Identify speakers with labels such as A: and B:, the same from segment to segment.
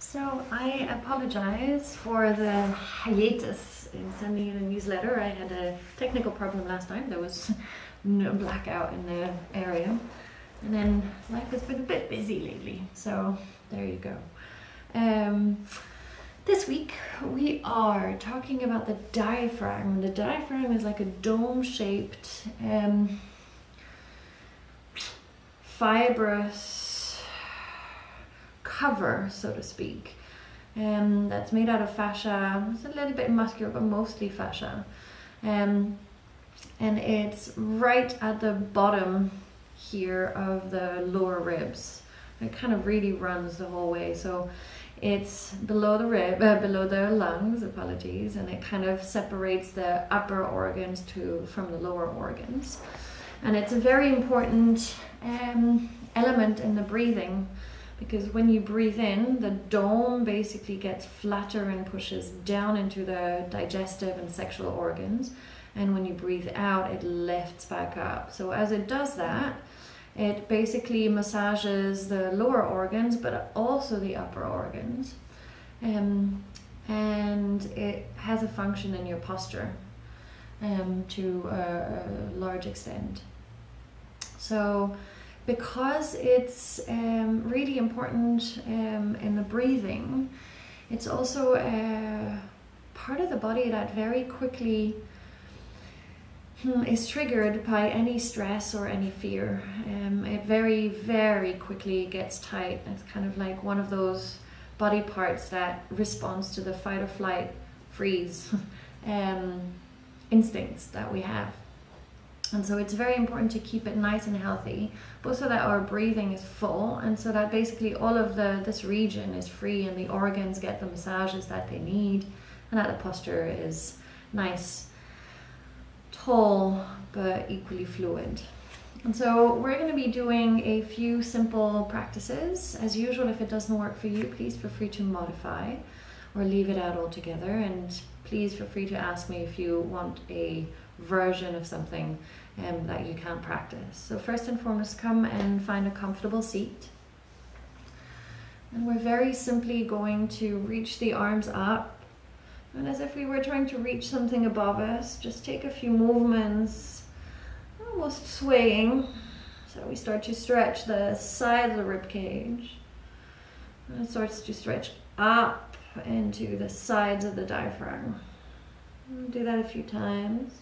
A: So I apologize for the hiatus in sending you the newsletter. I had a technical problem last time. There was no blackout in the area. And then life has been a bit busy lately. So there you go. This week we are talking about the diaphragm. The diaphragm is like a dome-shaped, fibrous cover, so to speak, that's made out of fascia. It's a little bit muscular, but mostly fascia, and it's right at the bottom here of the lower ribs. It kind of really runs the whole way, so it's below the below the lungs, apologies, and it kind of separates the upper organs from the lower organs, and it's a very important element in the breathing. Because when you breathe in, the dome basically gets flatter and pushes down into the digestive and sexual organs. And when you breathe out, it lifts back up. So as it does that, it basically massages the lower organs, but also the upper organs. And it has a function in your posture to a large extent. So because it's really important in the breathing, it's also a part of the body that very quickly is triggered by any stress or any fear. It very, very quickly gets tight. It's kind of like one of those body parts that responds to the fight or flight, freeze instincts that we have. And so it's very important to keep it nice and healthy, both so that our breathing is full and so that basically all of this region is free and the organs get the massages that they need and that the posture is nice, tall, but equally fluid. And so we're going to be doing a few simple practices. As usual, if it doesn't work for you, please feel free to modify or leave it out altogether. And please feel free to ask me if you want a version of something that you can't practice. So first and foremost, come and find a comfortable seat. And we're very simply going to reach the arms up. And as if we were trying to reach something above us, just take a few movements, almost swaying. So we start to stretch the side of the rib cage. And it starts to stretch up into the sides of the diaphragm. Do that a few times.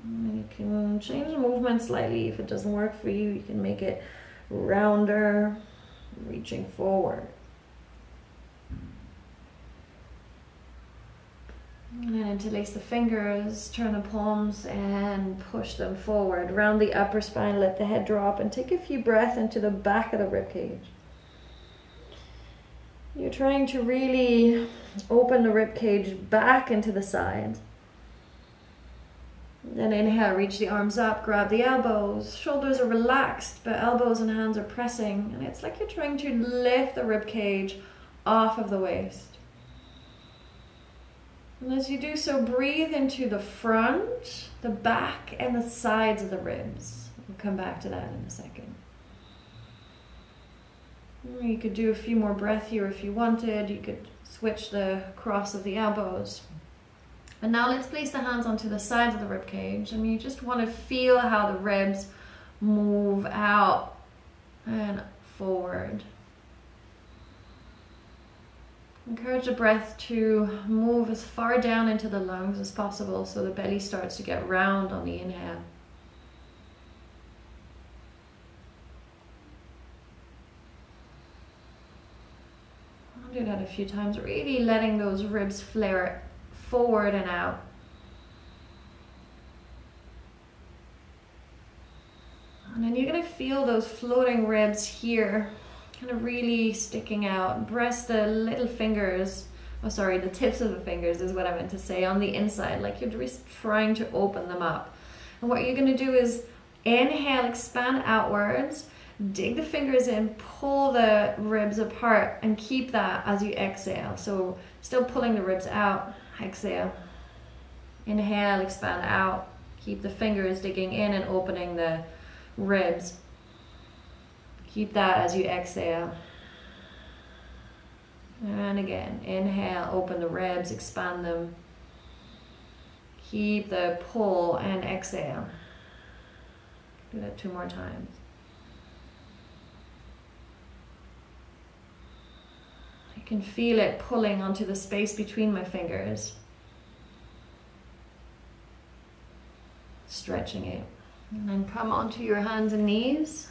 A: And you can change the movement slightly. If it doesn't work for you, you can make it rounder, reaching forward. And then interlace the fingers, turn the palms and push them forward. Round the upper spine, let the head drop and take a few breaths into the back of the rib cage. You're trying to really open the rib cage back into the side. Then inhale, reach the arms up, grab the elbows. Shoulders are relaxed, but elbows and hands are pressing. And it's like you're trying to lift the rib cage off of the waist. And as you do so, breathe into the front, the back, and the sides of the ribs. We'll come back to that in a second. You could do a few more breaths here if you wanted. You could switch the cross of the elbows. And now let's place the hands onto the sides of the rib cage, and you just want to feel how the ribs move out and forward. Encourage the breath to move as far down into the lungs as possible so the belly starts to get round on the inhale. I'll do that a few times, really letting those ribs flare forward and out. And then you're going to feel those floating ribs here, kind of really sticking out. Press the little fingers, the tips of the fingers is what I meant to say, on the inside, like you're just trying to open them up. And what you're going to do is inhale, expand outwards, dig the fingers in, pull the ribs apart, and keep that as you exhale. So still pulling the ribs out. Exhale. Inhale, expand out. Keep the fingers digging in and opening the ribs. Keep that as you exhale. And again, inhale, open the ribs, expand them. Keep the pull and exhale. Do that 2 more times. I can feel it pulling onto the space between my fingers. Stretching it. And then come onto your hands and knees.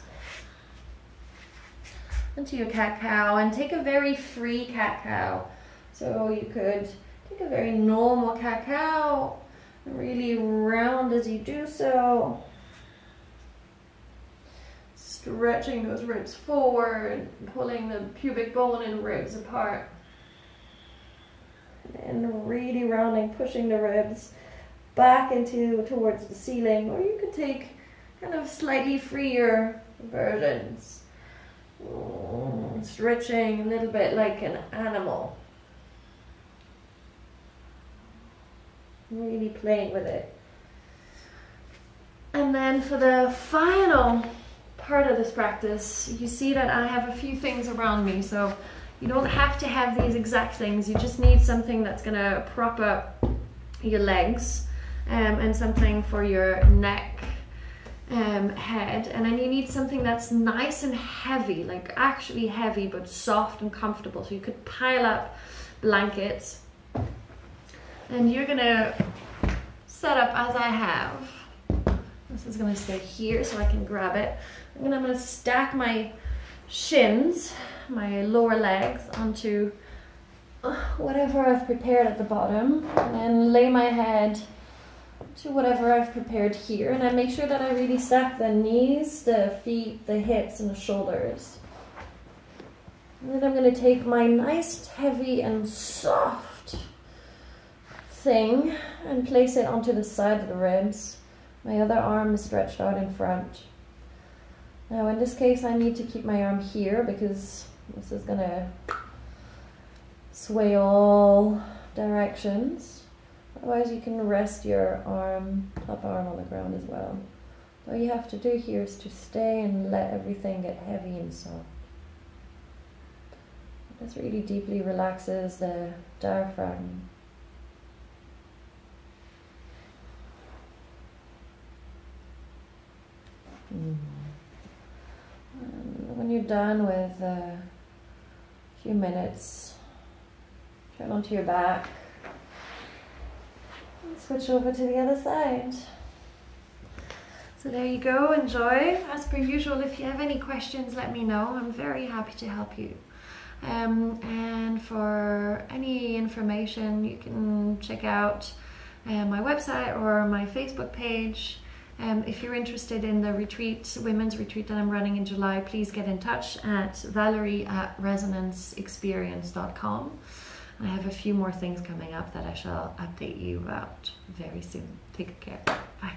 A: Into your cat-cow, and take a very free cat-cow. So you could take a very normal cat-cow and really round as you do so. Stretching those ribs forward, pulling the pubic bone and ribs apart. And really rounding, pushing the ribs back towards the ceiling. Or you could take kind of slightly freer versions. Stretching a little bit like an animal. Really playing with it. And then for the final part of this practice, you see that I have a few things around me. So you don't have to have these exact things. You just need something that's going to prop up your legs and something for your neck. Head, and then you need something that's nice and heavy, like actually heavy but soft and comfortable. So you could pile up blankets, and you're gonna set up as I have. This is gonna stay here so I can grab it. And then I'm gonna stack my shins, my lower legs, onto whatever I've prepared at the bottom, and then lay my head to whatever I've prepared here, and I make sure that I really stack the knees, the feet, the hips, and the shoulders. And then I'm going to take my nice, heavy, and soft thing and place it onto the side of the ribs. My other arm is stretched out in front. Now in this case I need to keep my arm here because this is going to sway all directions. Otherwise you can rest your arm, top arm on the ground as well. All you have to do here is to stay and let everything get heavy and soft. This really deeply relaxes the diaphragm. And when you're done with a few minutes, turn onto your back. Switch over to the other side. So there you go, enjoy. As per usual, if you have any questions, let me know. I'm very happy to help you. And for any information, you can check out my website or my Facebook page. If you're interested in the retreat, women's retreat that I'm running in July, please get in touch at Valerie@resonanceexperience.com. I have a few more things coming up that I shall update you about very soon. Take care. Bye.